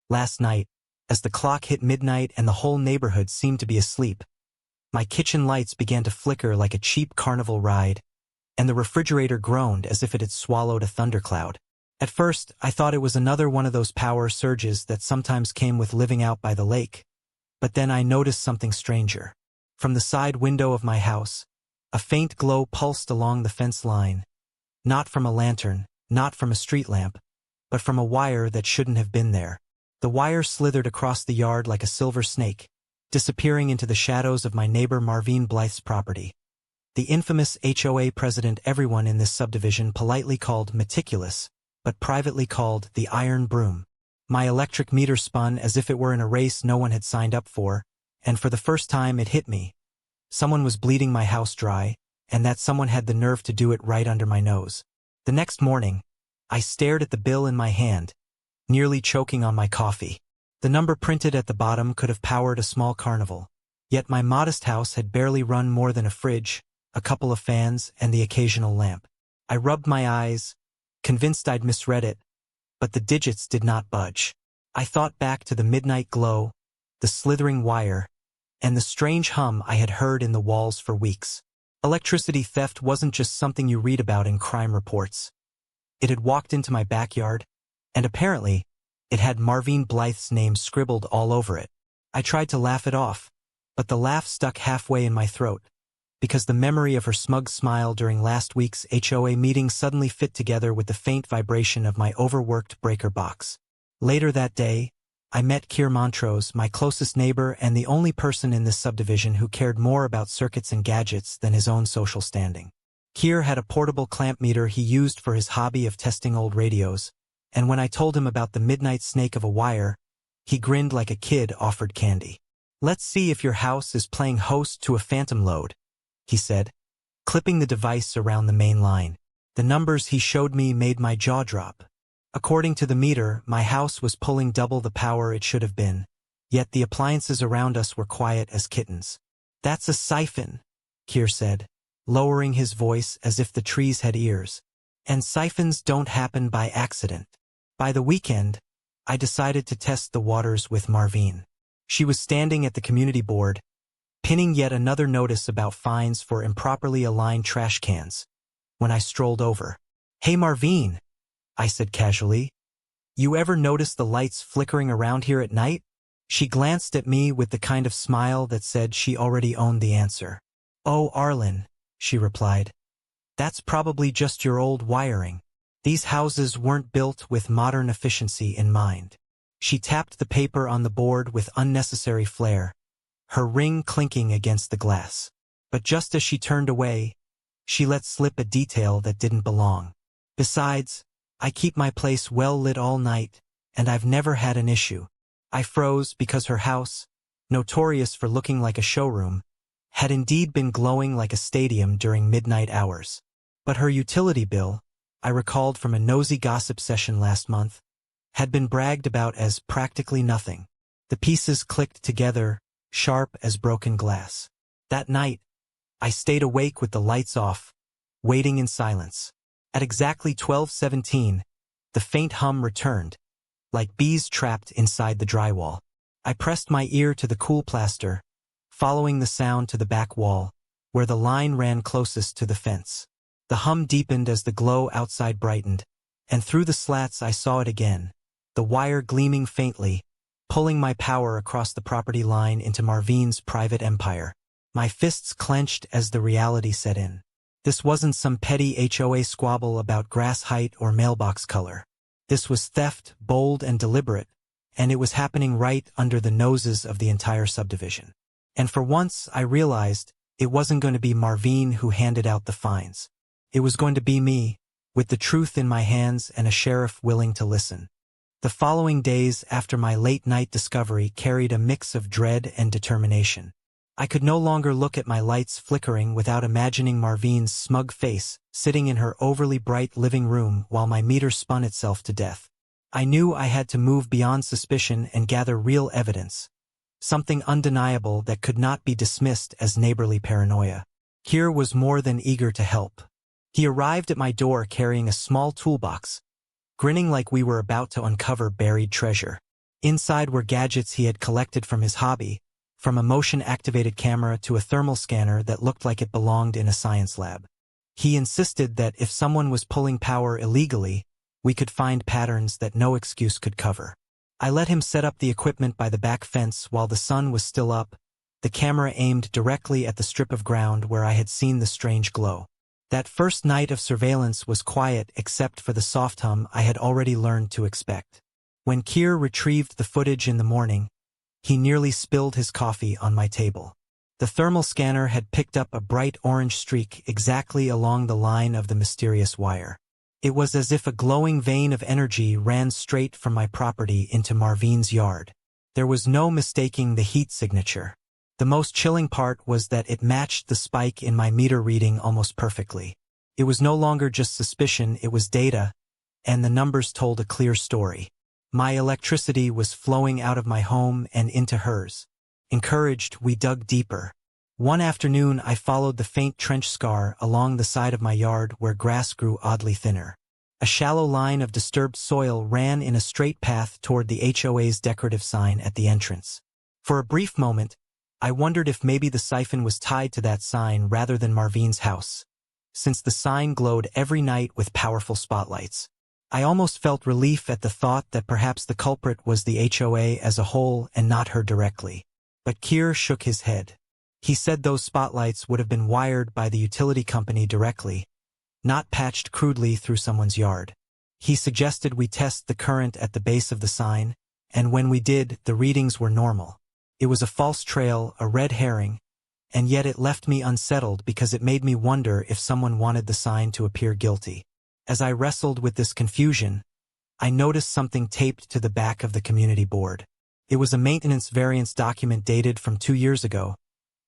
Last night, as the clock hit midnight and the whole neighborhood seemed to be asleep, my kitchen lights began to flicker like a cheap carnival ride, and the refrigerator groaned as if it had swallowed a thundercloud. At first, I thought it was another one of those power surges that sometimes came with living out by the lake, but then I noticed something stranger. From the side window of my house, a faint glow pulsed along the fence line, not from a lantern, not from a street lamp, but from a wire that shouldn't have been there. The wire slithered across the yard like a silver snake, disappearing into the shadows of my neighbor Marvine Blythe's property. The infamous HOA president everyone in this subdivision politely called meticulous, but privately called the Iron Broom. My electric meter spun as if it were in a race no one had signed up for, and for the first time it hit me. Someone was bleeding my house dry, and that someone had the nerve to do it right under my nose. The next morning, I stared at the bill in my hand, nearly choking on my coffee. The number printed at the bottom could have powered a small carnival, yet my modest house had barely run more than a fridge, a couple of fans, and the occasional lamp. I rubbed my eyes, convinced I'd misread it, but the digits did not budge. I thought back to the midnight glow, the slithering wire, and the strange hum I had heard in the walls for weeks. Electricity theft wasn't just something you read about in crime reports. It had walked into my backyard, and apparently, it had Marvine Blythe's name scribbled all over it. I tried to laugh it off, but the laugh stuck halfway in my throat, because the memory of her smug smile during last week's HOA meeting suddenly fit together with the faint vibration of my overworked breaker box. Later that day, I met Keir Montrose, my closest neighbor and the only person in this subdivision who cared more about circuits and gadgets than his own social standing. Keir had a portable clamp meter he used for his hobby of testing old radios, and when I told him about the midnight snake of a wire, he grinned like a kid offered candy. "Let's see if your house is playing host to a phantom load," he said, clipping the device around the main line. The numbers he showed me made my jaw drop. According to the meter, my house was pulling double the power it should have been, yet the appliances around us were quiet as kittens. "That's a siphon," Keir said, lowering his voice as if the trees had ears. "And siphons don't happen by accident." By the weekend, I decided to test the waters with Marvine. She was standing at the community board, pinning yet another notice about fines for improperly aligned trash cans. When I strolled over, "Hey Marvine," I said casually, "you ever notice the lights flickering around here at night?" She glanced at me with the kind of smile that said she already owned the answer. "Oh, Arlen," she replied, "that's probably just your old wiring. These houses weren't built with modern efficiency in mind." She tapped the paper on the board with unnecessary flair, her ring clinking against the glass. But just as she turned away, she let slip a detail that didn't belong. "Besides, I keep my place well lit all night, and I've never had an issue." I froze because her house, notorious for looking like a showroom, had indeed been glowing like a stadium during midnight hours. But her utility bill, I recalled from a nosy gossip session last month, had been bragged about as practically nothing. The pieces clicked together, sharp as broken glass. That night, I stayed awake with the lights off, waiting in silence. At exactly 12:17, the faint hum returned, like bees trapped inside the drywall. I pressed my ear to the cool plaster, following the sound to the back wall, where the line ran closest to the fence. The hum deepened as the glow outside brightened, and through the slats I saw it again, the wire gleaming faintly, pulling my power across the property line into Marvine's private empire. My fists clenched as the reality set in. This wasn't some petty HOA squabble about grass height or mailbox color. This was theft, bold and deliberate, and it was happening right under the noses of the entire subdivision. And for once, I realized it wasn't going to be Marvine who handed out the fines. It was going to be me, with the truth in my hands and a sheriff willing to listen. The following days after my late-night discovery carried a mix of dread and determination. I could no longer look at my lights flickering without imagining Marvine's smug face sitting in her overly bright living room while my meter spun itself to death. I knew I had to move beyond suspicion and gather real evidence, something undeniable that could not be dismissed as neighborly paranoia. Keir was more than eager to help. He arrived at my door carrying a small toolbox, grinning like we were about to uncover buried treasure. Inside were gadgets he had collected from his hobby, from a motion-activated camera to a thermal scanner that looked like it belonged in a science lab. He insisted that if someone was pulling power illegally, we could find patterns that no excuse could cover. I let him set up the equipment by the back fence while the sun was still up, the camera aimed directly at the strip of ground where I had seen the strange glow. That first night of surveillance was quiet except for the soft hum I had already learned to expect. When Keir retrieved the footage in the morning, he nearly spilled his coffee on my table. The thermal scanner had picked up a bright orange streak exactly along the line of the mysterious wire. It was as if a glowing vein of energy ran straight from my property into Marvin's yard. There was no mistaking the heat signature. The most chilling part was that it matched the spike in my meter reading almost perfectly. It was no longer just suspicion, it was data, and the numbers told a clear story. My electricity was flowing out of my home and into hers. Encouraged, we dug deeper. One afternoon I followed the faint trench scar along the side of my yard where grass grew oddly thinner. A shallow line of disturbed soil ran in a straight path toward the HOA's decorative sign at the entrance. For a brief moment, I wondered if maybe the siphon was tied to that sign rather than Marvin's house, since the sign glowed every night with powerful spotlights. I almost felt relief at the thought that perhaps the culprit was the HOA as a whole and not her directly. But Keir shook his head. He said those spotlights would have been wired by the utility company directly, not patched crudely through someone's yard. He suggested we test the current at the base of the sign, and when we did, the readings were normal. It was a false trail, a red herring, and yet it left me unsettled because it made me wonder if someone wanted the sign to appear guilty. As I wrestled with this confusion, I noticed something taped to the back of the community board. It was a maintenance variance document dated from 2 years ago,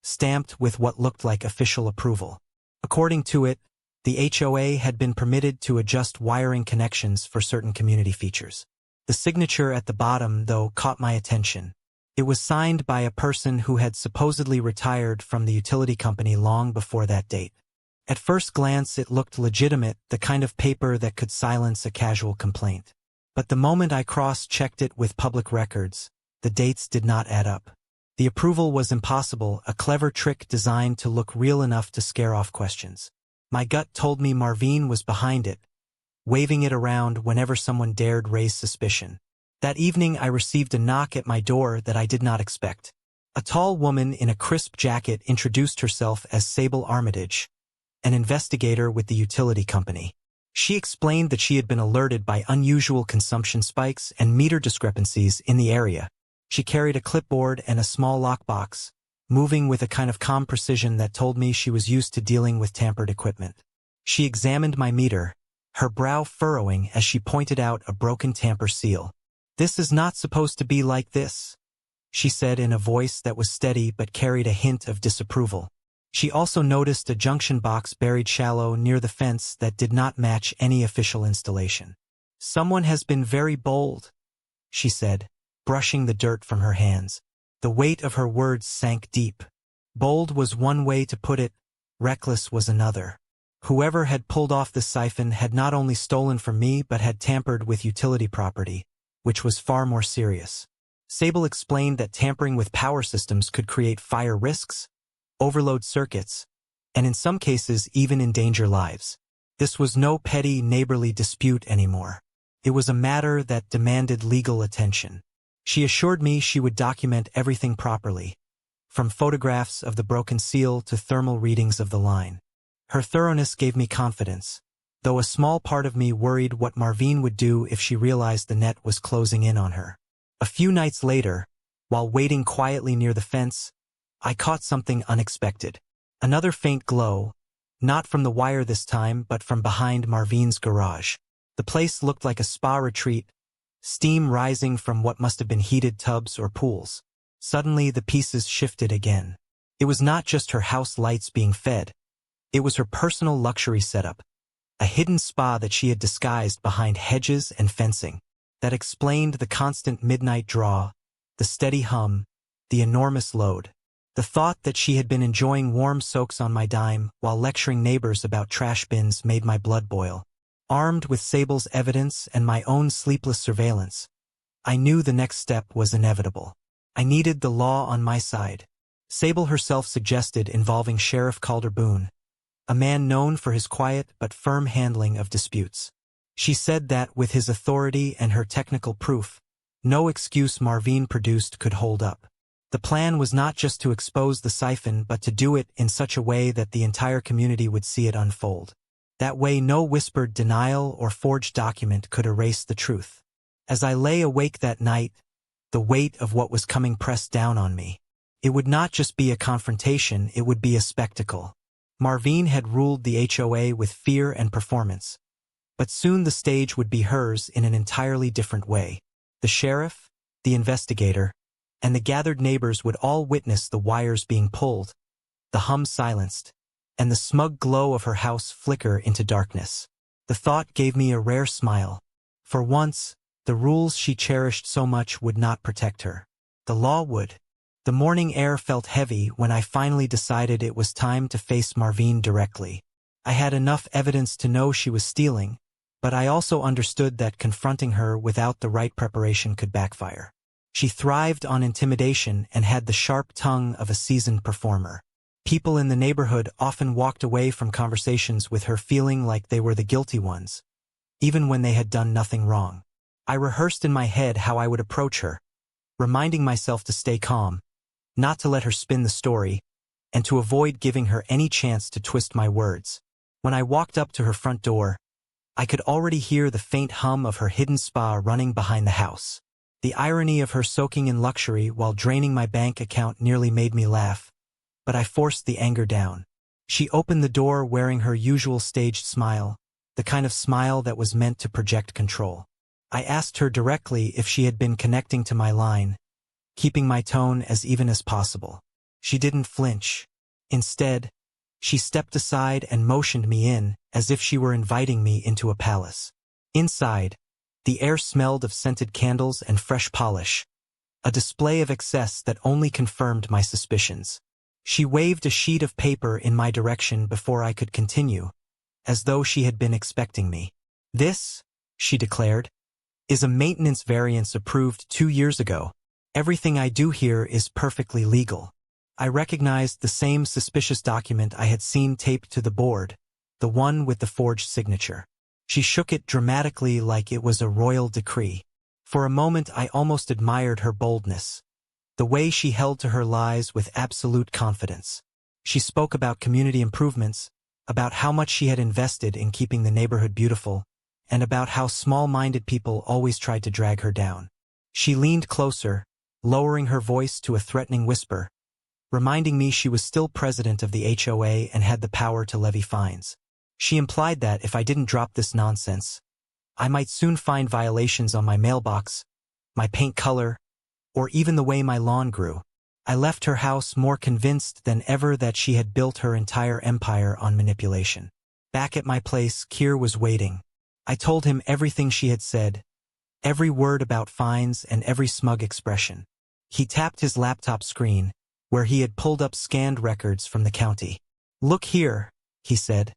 stamped with what looked like official approval. According to it, the HOA had been permitted to adjust wiring connections for certain community features. The signature at the bottom, though, caught my attention. It was signed by a person who had supposedly retired from the utility company long before that date. At first glance it looked legitimate, the kind of paper that could silence a casual complaint. But the moment I cross-checked it with public records, the dates did not add up. The approval was impossible, a clever trick designed to look real enough to scare off questions. My gut told me Marvin was behind it, waving it around whenever someone dared raise suspicion. That evening I received a knock at my door that I did not expect. A tall woman in a crisp jacket introduced herself as Sable Armitage, an investigator with the utility company. She explained that she had been alerted by unusual consumption spikes and meter discrepancies in the area. She carried a clipboard and a small lockbox, moving with a kind of calm precision that told me she was used to dealing with tampered equipment. She examined my meter, her brow furrowing as she pointed out a broken tamper seal. "This is not supposed to be like this," she said in a voice that was steady but carried a hint of disapproval. She also noticed a junction box buried shallow near the fence that did not match any official installation. "Someone has been very bold," she said, brushing the dirt from her hands. The weight of her words sank deep. Bold was one way to put it, reckless was another. Whoever had pulled off the siphon had not only stolen from me but had tampered with utility property, which was far more serious. Sable explained that tampering with power systems could create fire risks, overload circuits, and in some cases even endanger lives. This was no petty neighborly dispute anymore. It was a matter that demanded legal attention. She assured me she would document everything properly, from photographs of the broken seal to thermal readings of the line. Her thoroughness gave me confidence, though a small part of me worried what Marvin would do if she realized the net was closing in on her. A few nights later, while waiting quietly near the fence, I caught something unexpected. Another faint glow, not from the wire this time but from behind Marvin's garage. The place looked like a spa retreat, steam rising from what must have been heated tubs or pools. Suddenly the pieces shifted again. It was not just her house lights being fed. It was her personal luxury setup, a hidden spa that she had disguised behind hedges and fencing. That explained the constant midnight draw, the steady hum, the enormous load. The thought that she had been enjoying warm soaks on my dime while lecturing neighbors about trash bins made my blood boil. Armed with Sable's evidence and my own sleepless surveillance, I knew the next step was inevitable. I needed the law on my side. Sable herself suggested involving Sheriff Calder Boone, a man known for his quiet but firm handling of disputes. She said that, with his authority and her technical proof, no excuse Marvin produced could hold up. The plan was not just to expose the siphon but to do it in such a way that the entire community would see it unfold. That way no whispered denial or forged document could erase the truth. As I lay awake that night, the weight of what was coming pressed down on me. It would not just be a confrontation, it would be a spectacle. Marvin had ruled the HOA with fear and performance. But soon the stage would be hers in an entirely different way. The sheriff, the investigator, and the gathered neighbors would all witness the wires being pulled, the hum silenced, and the smug glow of her house flicker into darkness. The thought gave me a rare smile. For once, the rules she cherished so much would not protect her. The law would. The morning air felt heavy when I finally decided it was time to face Marvin directly. I had enough evidence to know she was stealing, but I also understood that confronting her without the right preparation could backfire. She thrived on intimidation and had the sharp tongue of a seasoned performer. People in the neighborhood often walked away from conversations with her feeling like they were the guilty ones, even when they had done nothing wrong. I rehearsed in my head how I would approach her, reminding myself to stay calm, not to let her spin the story, and to avoid giving her any chance to twist my words. When I walked up to her front door, I could already hear the faint hum of her hidden spa running behind the house. The irony of her soaking in luxury while draining my bank account nearly made me laugh, but I forced the anger down. She opened the door wearing her usual staged smile, the kind of smile that was meant to project control. I asked her directly if she had been connecting to my line, keeping my tone as even as possible. She didn't flinch. Instead, she stepped aside and motioned me in, as if she were inviting me into a palace. Inside, the air smelled of scented candles and fresh polish, a display of excess that only confirmed my suspicions. She waved a sheet of paper in my direction before I could continue, as though she had been expecting me. "This," she declared, "is a maintenance variance approved 2 years ago. Everything I do here is perfectly legal." I recognized the same suspicious document I had seen taped to the board, the one with the forged signature. She shook it dramatically like it was a royal decree. For a moment I almost admired her boldness, the way she held to her lies with absolute confidence. She spoke about community improvements, about how much she had invested in keeping the neighborhood beautiful, and about how small-minded people always tried to drag her down. She leaned closer, lowering her voice to a threatening whisper, reminding me she was still president of the HOA and had the power to levy fines. She implied that if I didn't drop this nonsense, I might soon find violations on my mailbox, my paint color, or even the way my lawn grew. I left her house more convinced than ever that she had built her entire empire on manipulation. Back at my place, Keir was waiting. I told him everything she had said, every word about fines and every smug expression. He tapped his laptop screen, where he had pulled up scanned records from the county. "Look here," he said,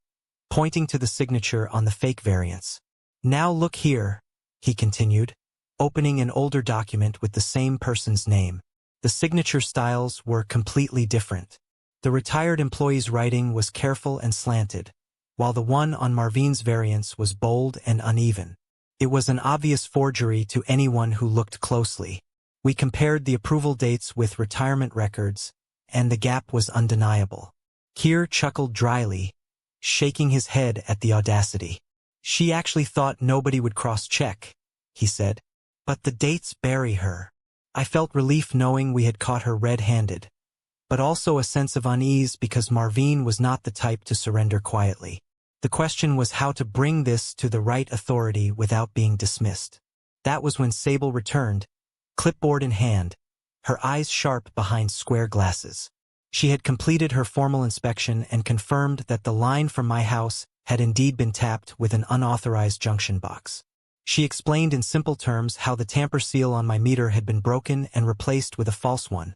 pointing to the signature on the fake variance. "Now look here," he continued, opening an older document with the same person's name. The signature styles were completely different. The retired employee's writing was careful and slanted, while the one on Marvin's variance was bold and uneven. It was an obvious forgery to anyone who looked closely. We compared the approval dates with retirement records, and the gap was undeniable. Keir chuckled dryly, shaking his head at the audacity. "She actually thought nobody would cross-check," he said. "But the dates bury her." I felt relief knowing we had caught her red-handed, but also a sense of unease because Marvin was not the type to surrender quietly. The question was how to bring this to the right authority without being dismissed. That was when Sable returned, clipboard in hand, her eyes sharp behind square glasses. She had completed her formal inspection and confirmed that the line from my house had indeed been tapped with an unauthorized junction box. She explained in simple terms how the tamper seal on my meter had been broken and replaced with a false one,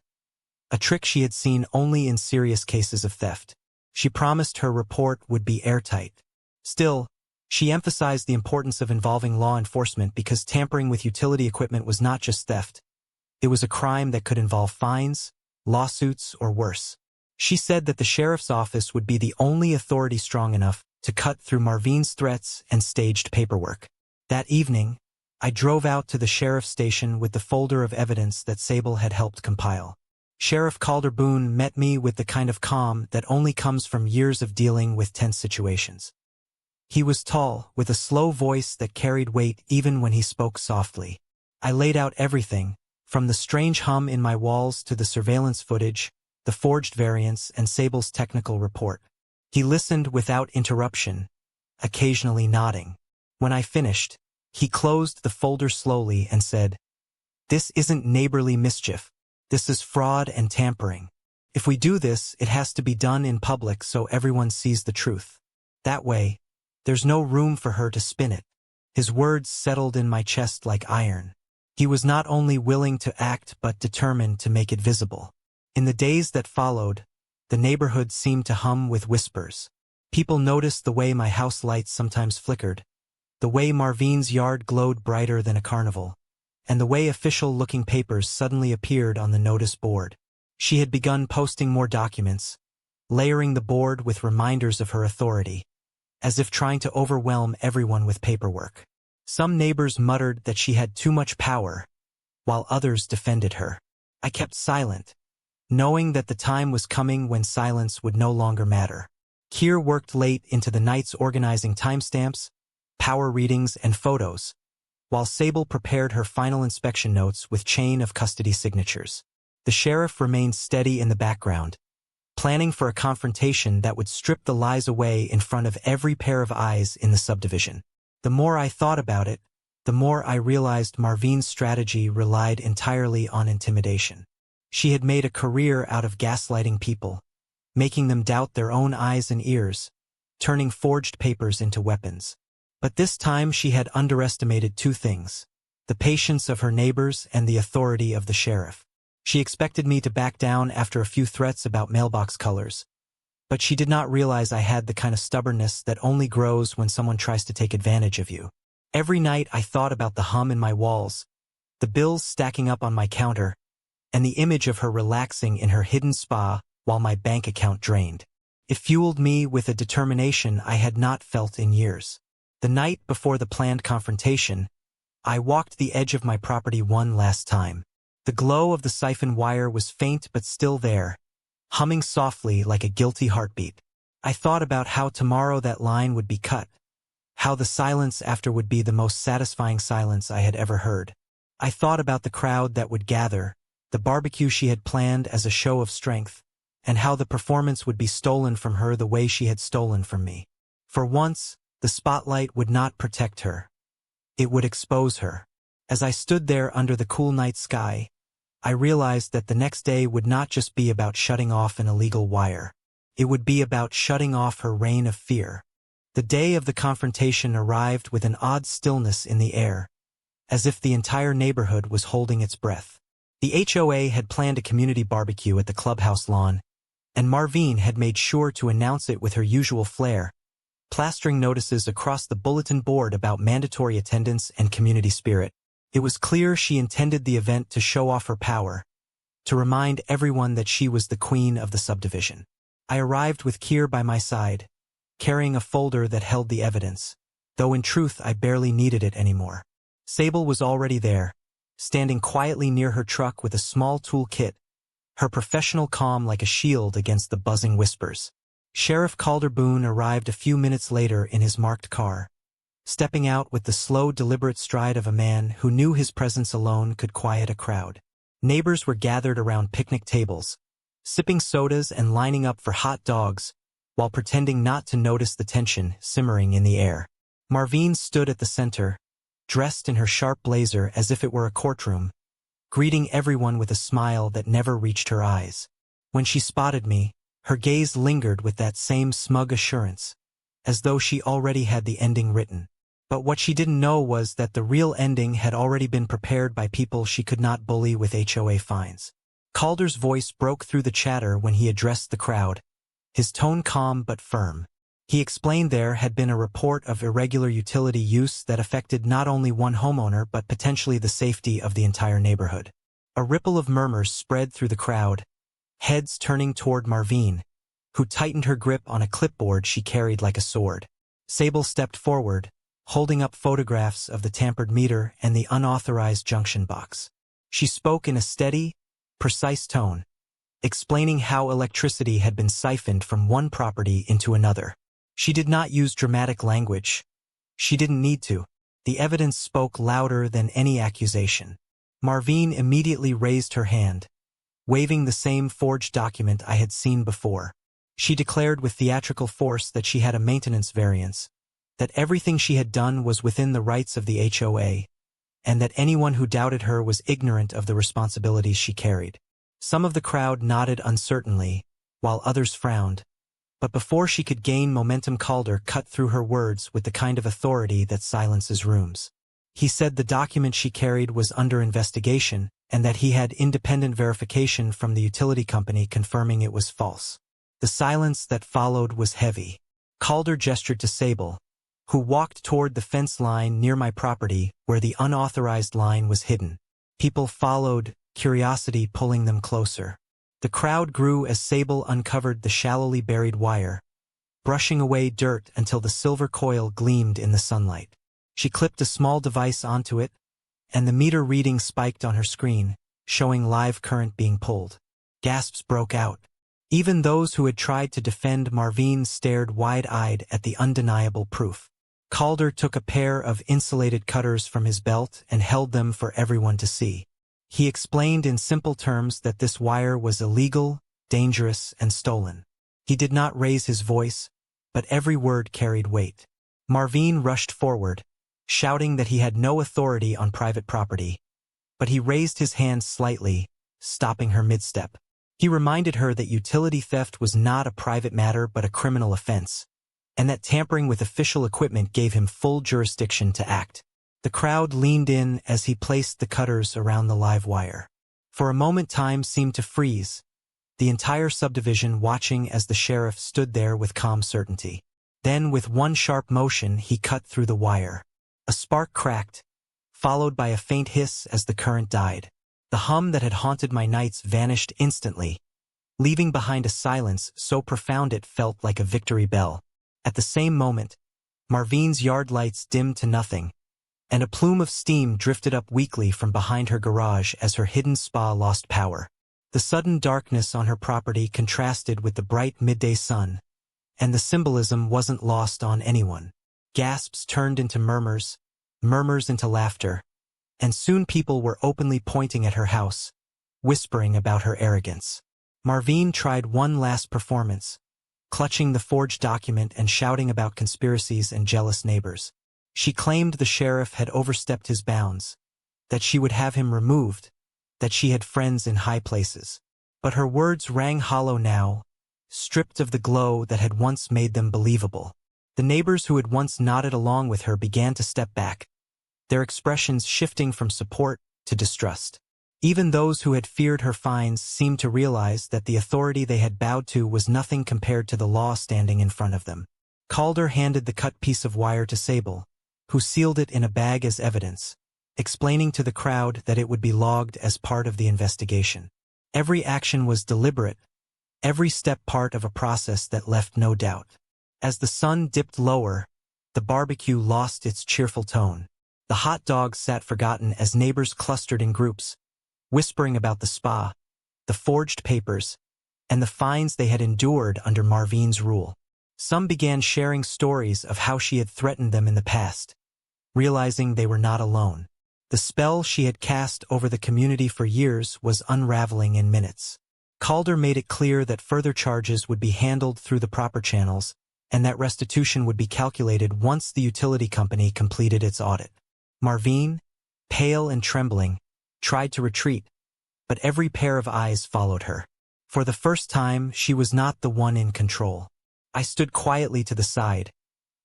a trick she had seen only in serious cases of theft. She promised her report would be airtight. Still, She emphasized the importance of involving law enforcement because tampering with utility equipment was not just theft. It was a crime that could involve fines, lawsuits, or worse. She said that the sheriff's office would be the only authority strong enough to cut through Marvine's threats and staged paperwork. That evening, I drove out to the sheriff's station with the folder of evidence that Sable had helped compile. Sheriff Calder Boone met me with the kind of calm that only comes from years of dealing with tense situations. He was tall, with a slow voice that carried weight even when he spoke softly. I laid out everything, from the strange hum in my walls to the surveillance footage, the forged variants, and Sable's technical report. He listened without interruption, occasionally nodding. When I finished, he closed the folder slowly and said, "This isn't neighborly mischief. This is fraud and tampering. If we do this, it has to be done in public so everyone sees the truth. That way, there's no room for her to spin it." His words settled in my chest like iron. He was not only willing to act but determined to make it visible. In the days that followed, the neighborhood seemed to hum with whispers. People noticed the way my house lights sometimes flickered, the way Marvine's yard glowed brighter than a carnival, and the way official-looking papers suddenly appeared on the notice board. She had begun posting more documents, layering the board with reminders of her authority, as if trying to overwhelm everyone with paperwork. Some neighbors muttered that she had too much power, while others defended her. I kept silent, knowing that the time was coming when silence would no longer matter. Keir worked late into the nights organizing timestamps, power readings, and photos, while Sable prepared her final inspection notes with chain of custody signatures. The sheriff remained steady in the background, planning for a confrontation that would strip the lies away in front of every pair of eyes in the subdivision. The more I thought about it, the more I realized Marvine's strategy relied entirely on intimidation. She had made a career out of gaslighting people, making them doubt their own eyes and ears, turning forged papers into weapons. But this time she had underestimated two things: the patience of her neighbors and the authority of the sheriff. She expected me to back down after a few threats about mailbox colors, but she did not realize I had the kind of stubbornness that only grows when someone tries to take advantage of you. Every night I thought about the hum in my walls, the bills stacking up on my counter, and the image of her relaxing in her hidden spa while my bank account drained. It fueled me with a determination I had not felt in years. The night before the planned confrontation, I walked the edge of my property one last time. The glow of the siphon wire was faint but still there, humming softly like a guilty heartbeat. I thought about how tomorrow that line would be cut, how the silence after would be the most satisfying silence I had ever heard. I thought about the crowd that would gather, the barbecue she had planned as a show of strength, and how the performance would be stolen from her the way she had stolen from me. For once, the spotlight would not protect her. It would expose her. As I stood there under the cool night sky, I realized that the next day would not just be about shutting off an illegal wire. It would be about shutting off her reign of fear. The day of the confrontation arrived with an odd stillness in the air, as if the entire neighborhood was holding its breath. The HOA had planned a community barbecue at the clubhouse lawn, and Marvine had made sure to announce it with her usual flair, plastering notices across the bulletin board about mandatory attendance and community spirit. It was clear she intended the event to show off her power, to remind everyone that she was the queen of the subdivision. I arrived with Keir by my side, carrying a folder that held the evidence, though in truth I barely needed it anymore. Sable was already there, standing quietly near her truck with a small tool kit, her professional calm like a shield against the buzzing whispers. Sheriff Calder Boone arrived a few minutes later in his marked car, stepping out with the slow, deliberate stride of a man who knew his presence alone could quiet a crowd. Neighbors were gathered around picnic tables, sipping sodas and lining up for hot dogs, while pretending not to notice the tension simmering in the air. Marvine stood at the center, dressed in her sharp blazer as if it were a courtroom, greeting everyone with a smile that never reached her eyes. When she spotted me, her gaze lingered with that same smug assurance, as though she already had the ending written. But what she didn't know was that the real ending had already been prepared by people she could not bully with HOA fines. Calder's voice broke through the chatter when he addressed the crowd, his tone calm but firm. He explained there had been a report of irregular utility use that affected not only one homeowner but potentially the safety of the entire neighborhood. A ripple of murmurs spread through the crowd, heads turning toward Marvine, who tightened her grip on a clipboard she carried like a sword. Sable stepped forward, holding up photographs of the tampered meter and the unauthorized junction box. She spoke in a steady, precise tone, explaining how electricity had been siphoned from one property into another. She did not use dramatic language. She didn't need to. The evidence spoke louder than any accusation. Marvine immediately raised her hand, waving the same forged document I had seen before. She declared with theatrical force that she had a maintenance variance, that everything she had done was within the rights of the HOA, and that anyone who doubted her was ignorant of the responsibilities she carried. Some of the crowd nodded uncertainly, while others frowned. But before she could gain momentum, Calder cut through her words with the kind of authority that silences rooms. He said the document she carried was under investigation and that he had independent verification from the utility company confirming it was false. The silence that followed was heavy. Calder gestured to Sable, who walked toward the fence line near my property where the unauthorized line was hidden. People followed, curiosity pulling them closer. The crowd grew as Sable uncovered the shallowly buried wire, brushing away dirt until the silver coil gleamed in the sunlight. She clipped a small device onto it, and the meter reading spiked on her screen, showing live current being pulled. Gasps broke out. Even those who had tried to defend Marvine stared wide-eyed at the undeniable proof. Calder took a pair of insulated cutters from his belt and held them for everyone to see. He explained in simple terms that this wire was illegal, dangerous, and stolen. He did not raise his voice, but every word carried weight. Marvine rushed forward, shouting that he had no authority on private property, but he raised his hand slightly, stopping her mid-step. He reminded her that utility theft was not a private matter but a criminal offense, and that tampering with official equipment gave him full jurisdiction to act. The crowd leaned in as he placed the cutters around the live wire. For a moment time seemed to freeze, the entire subdivision watching as the sheriff stood there with calm certainty. Then with one sharp motion he cut through the wire. A spark cracked, followed by a faint hiss as the current died. The hum that had haunted my nights vanished instantly, leaving behind a silence so profound it felt like a victory bell. At the same moment, Marvine's yard lights dimmed to nothing, and a plume of steam drifted up weakly from behind her garage as her hidden spa lost power. The sudden darkness on her property contrasted with the bright midday sun, and the symbolism wasn't lost on anyone. Gasps turned into murmurs, murmurs into laughter, and soon people were openly pointing at her house, whispering about her arrogance. Marvine tried one last performance, clutching the forged document and shouting about conspiracies and jealous neighbors. She claimed the sheriff had overstepped his bounds, that she would have him removed, that she had friends in high places. But her words rang hollow now, stripped of the glow that had once made them believable. The neighbors who had once nodded along with her began to step back, their expressions shifting from support to distrust. Even those who had feared her fines seemed to realize that the authority they had bowed to was nothing compared to the law standing in front of them. Calder handed the cut piece of wire to Sable, who sealed it in a bag as evidence, explaining to the crowd that it would be logged as part of the investigation. Every action was deliberate, every step part of a process that left no doubt. As the sun dipped lower, the barbecue lost its cheerful tone. The hot dogs sat forgotten as neighbors clustered in groups, whispering about the spa, the forged papers, and the fines they had endured under Marvine's rule. Some began sharing stories of how she had threatened them in the past, realizing they were not alone. The spell she had cast over the community for years was unraveling in minutes. Calder made it clear that further charges would be handled through the proper channels, and that restitution would be calculated once the utility company completed its audit. Marvine, pale and trembling, tried to retreat, but every pair of eyes followed her. For the first time, she was not the one in control. I stood quietly to the side,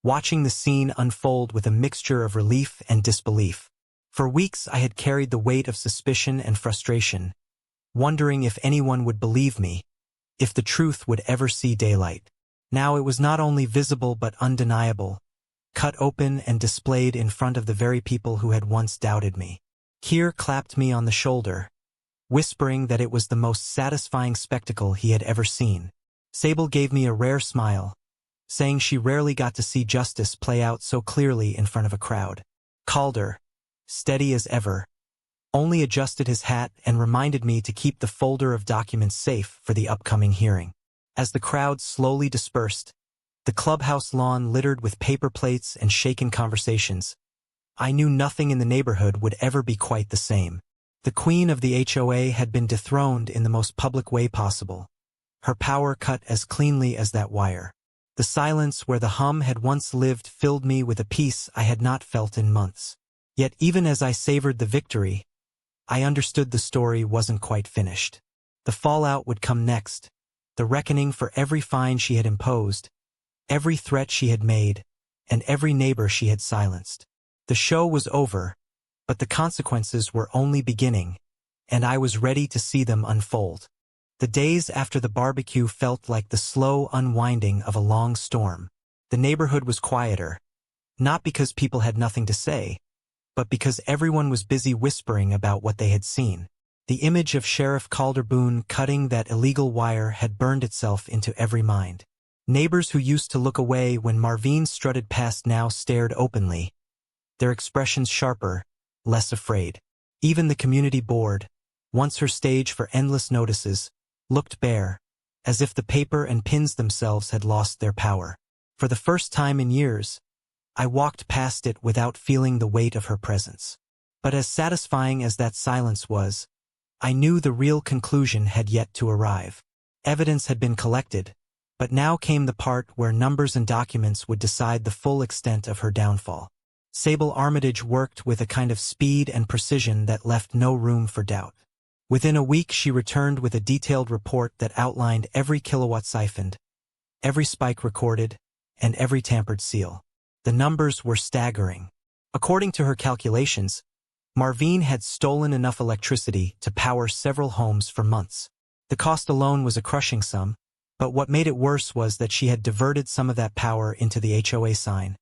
watching the scene unfold with a mixture of relief and disbelief. For weeks I had carried the weight of suspicion and frustration, wondering if anyone would believe me, if the truth would ever see daylight. Now it was not only visible but undeniable, cut open and displayed in front of the very people who had once doubted me. Kier clapped me on the shoulder, whispering that it was the most satisfying spectacle he had ever seen. Sable gave me a rare smile, saying she rarely got to see justice play out so clearly in front of a crowd. Calder, steady as ever, only adjusted his hat and reminded me to keep the folder of documents safe for the upcoming hearing. As the crowd slowly dispersed, the clubhouse lawn littered with paper plates and shaken conversations, I knew nothing in the neighborhood would ever be quite the same. The queen of the HOA had been dethroned in the most public way possible, her power cut as cleanly as that wire. The silence where the hum had once lived filled me with a peace I had not felt in months. Yet even as I savored the victory, I understood the story wasn't quite finished. The fallout would come next, the reckoning for every fine she had imposed, every threat she had made, and every neighbor she had silenced. The show was over, but the consequences were only beginning, and I was ready to see them unfold. The days after the barbecue felt like the slow unwinding of a long storm. The neighborhood was quieter, not because people had nothing to say, but because everyone was busy whispering about what they had seen. The image of Sheriff Calder Boone cutting that illegal wire had burned itself into every mind. Neighbors who used to look away when Marvine strutted past now stared openly, their expressions sharper, less afraid. Even the community board, once her stage for endless notices, looked bare, as if the paper and pins themselves had lost their power. For the first time in years, I walked past it without feeling the weight of her presence. But as satisfying as that silence was, I knew the real conclusion had yet to arrive. Evidence had been collected, but now came the part where numbers and documents would decide the full extent of her downfall. Sable Armitage worked with a kind of speed and precision that left no room for doubt. Within a week she returned with a detailed report that outlined every kilowatt siphoned, every spike recorded, and every tampered seal. The numbers were staggering. According to her calculations, Marvine had stolen enough electricity to power several homes for months. The cost alone was a crushing sum, but what made it worse was that she had diverted some of that power into the HOA sign,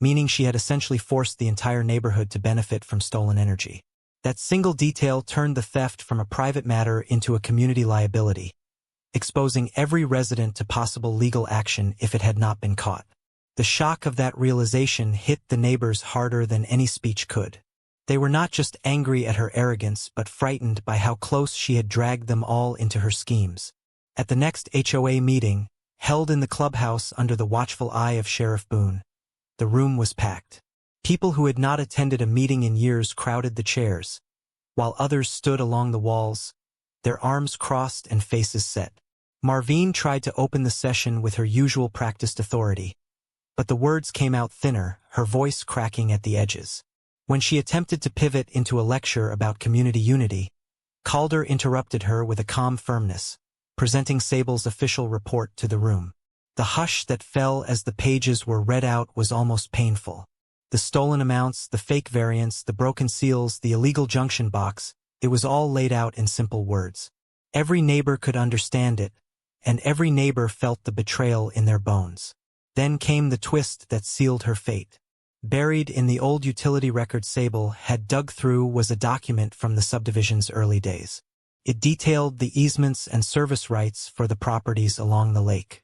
meaning she had essentially forced the entire neighborhood to benefit from stolen energy. That single detail turned the theft from a private matter into a community liability, exposing every resident to possible legal action if it had not been caught. The shock of that realization hit the neighbors harder than any speech could. They were not just angry at her arrogance but frightened by how close she had dragged them all into her schemes. At the next HOA meeting, held in the clubhouse under the watchful eye of Sheriff Boone, the room was packed. People who had not attended a meeting in years crowded the chairs, while others stood along the walls, their arms crossed and faces set. Marvine tried to open the session with her usual practiced authority, but the words came out thinner, her voice cracking at the edges. When she attempted to pivot into a lecture about community unity, Calder interrupted her with a calm firmness, presenting Sable's official report to the room. The hush that fell as the pages were read out was almost painful. The stolen amounts, the fake variants, the broken seals, the illegal junction box, it was all laid out in simple words. Every neighbor could understand it, and every neighbor felt the betrayal in their bones. Then came the twist that sealed her fate. Buried in the old utility record Sable had dug through was a document from the subdivision's early days. It detailed the easements and service rights for the properties along the lake.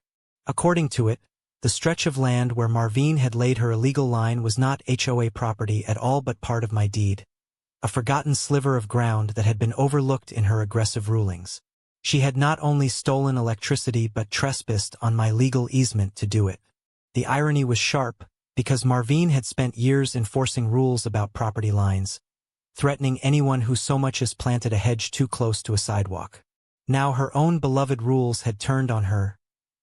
According to it, the stretch of land where Marvine had laid her illegal line was not HOA property at all but part of my deed, a forgotten sliver of ground that had been overlooked in her aggressive rulings. She had not only stolen electricity but trespassed on my legal easement to do it. The irony was sharp, because Marvine had spent years enforcing rules about property lines, threatening anyone who so much as planted a hedge too close to a sidewalk. Now her own beloved rules had turned on her,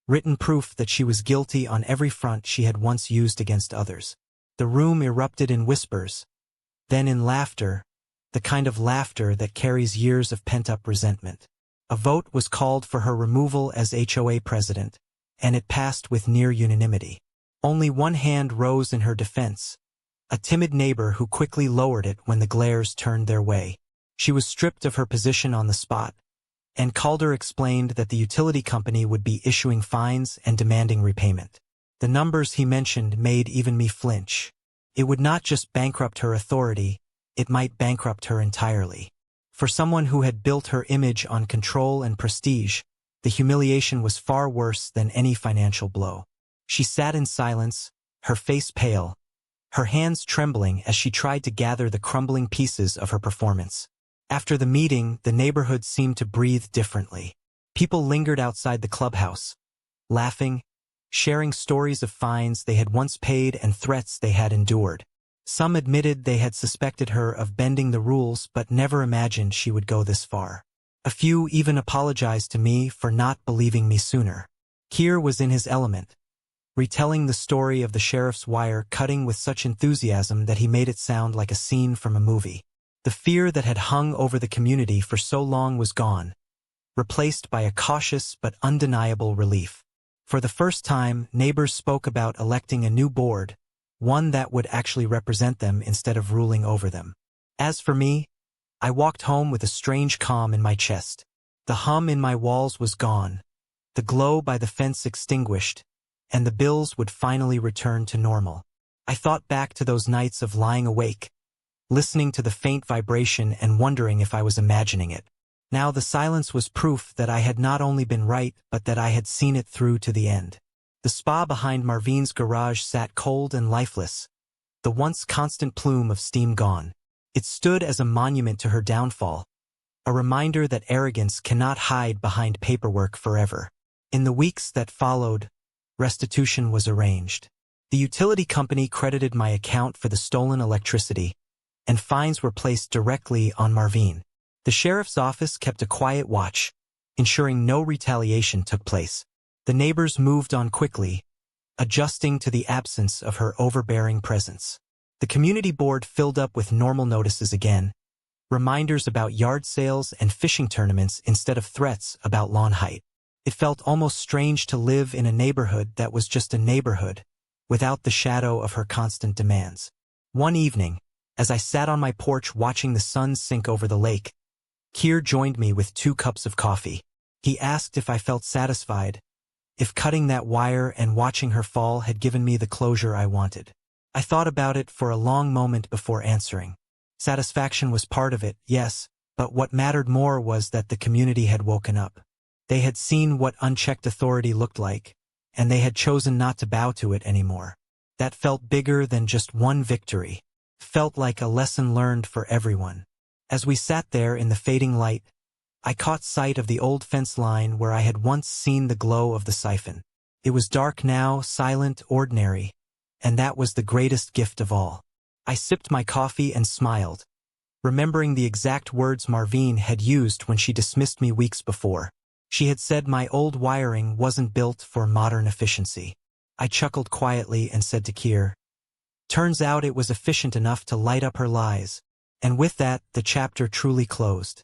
written proof that she was guilty on every front she had once used against others. The room erupted in whispers, then in laughter, the kind of laughter that carries years of pent-up resentment. A vote was called for her removal as HOA president, and it passed with near unanimity. Only one hand rose in her defense, a timid neighbor who quickly lowered it when the glares turned their way. She was stripped of her position on the spot, and Calder explained that the utility company would be issuing fines and demanding repayment. The numbers he mentioned made even me flinch. It would not just bankrupt her authority, it might bankrupt her entirely. For someone who had built her image on control and prestige, the humiliation was far worse than any financial blow. She sat in silence, her face pale, her hands trembling as she tried to gather the crumbling pieces of her performance. After the meeting, the neighborhood seemed to breathe differently. People lingered outside the clubhouse, laughing, sharing stories of fines they had once paid and threats they had endured. Some admitted they had suspected her of bending the rules but never imagined she would go this far. A few even apologized to me for not believing me sooner. Keir was in his element, retelling the story of the sheriff's wire cutting with such enthusiasm that he made it sound like a scene from a movie. The fear that had hung over the community for so long was gone, replaced by a cautious but undeniable relief. For the first time, neighbors spoke about electing a new board, one that would actually represent them instead of ruling over them. As for me, I walked home with a strange calm in my chest. The hum in my walls was gone, the glow by the fence extinguished, and the bills would finally return to normal. I thought back to those nights of lying awake, listening to the faint vibration and wondering if I was imagining it. Now the silence was proof that I had not only been right but that I had seen it through to the end. The spa behind Marvine's garage sat cold and lifeless, the once constant plume of steam gone. It stood as a monument to her downfall, a reminder that arrogance cannot hide behind paperwork forever. In the weeks that followed, restitution was arranged. The utility company credited my account for the stolen electricity, and fines were placed directly on Marvine. The sheriff's office kept a quiet watch, ensuring no retaliation took place. The neighbors moved on quickly, adjusting to the absence of her overbearing presence. The community board filled up with normal notices again, reminders about yard sales and fishing tournaments instead of threats about lawn height. It felt almost strange to live in a neighborhood that was just a neighborhood, without the shadow of her constant demands. One evening, as I sat on my porch watching the sun sink over the lake, Keir joined me with 2 cups of coffee. He asked if I felt satisfied, if cutting that wire and watching her fall had given me the closure I wanted. I thought about it for a long moment before answering. Satisfaction was part of it, yes, but what mattered more was that the community had woken up. They had seen what unchecked authority looked like, and they had chosen not to bow to it anymore. That felt bigger than just one victory. Felt like a lesson learned for everyone. As we sat there in the fading light, I caught sight of the old fence line where I had once seen the glow of the siphon. It was dark now, silent, ordinary, and that was the greatest gift of all. I sipped my coffee and smiled, remembering the exact words Marvine had used when she dismissed me weeks before. She had said my old wiring wasn't built for modern efficiency. I chuckled quietly and said to Keir, "Turns out it was efficient enough to light up her lies." And with that, the chapter truly closed.